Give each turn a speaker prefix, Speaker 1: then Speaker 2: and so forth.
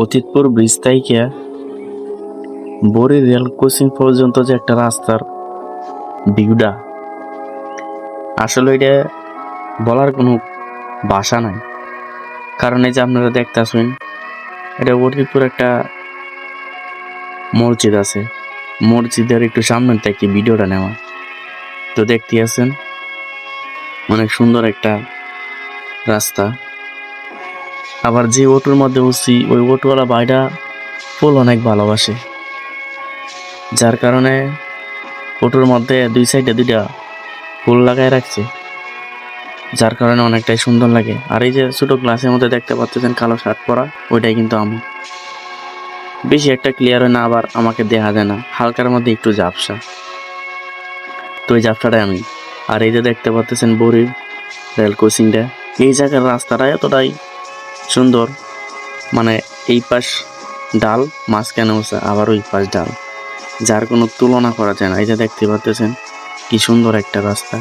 Speaker 1: অতীতপুর bridge থেকে বড়ি rail crossing পর্যন্ত যে একটা রাস্তার ভিউটা, আসলে এটা বলার কোনো ভাষা নাই। কারণ এই যে আপনারা দেখতেছেন, এটা অতীতপুর একটা মসজিদ আছে, মসজিদের একটু সামনের থেকে ভিডিওটা নেওয়া। তো দেখতে আছেন অনেক সুন্দর একটা রাস্তা। আবার যে অটোর মধ্যে উঠছি, ওই অটোওয়ালা ভাইটা ফুল অনেক ভালোবাসে, যার কারণে অটোর মধ্যে দুই সাইডে দুইটা ফুল লাগাই রাখছে, যার কারণে অনেকটাই সুন্দর লাগে। আর এই যে ছোট গ্লাসের মধ্যে দেখতে পাচ্ছেন কালো শার্ট পরা, ওইটাই কিন্তু আমি। বেশি একটা ক্লিয়ার হয় না, আবার আমাকে দেখা যায় না, হালকার মধ্যে একটু ঝাপসা, তো ওই ঝাপসাটাই আমি। আর এই যে দেখতে পাচ্ছেন বড়ির রেল ক্রসিংটা, এই জায়গার রাস্তাটা এতটাই সুন্দর, মানে এই পাশ ডাল মাঝখানে উঁচা, আবার ওই পাশ ডাল, যার কোনো তুলনা করা যায় না। এই যে দেখতে পাচ্ছেন কি সুন্দর একটা রাস্তা।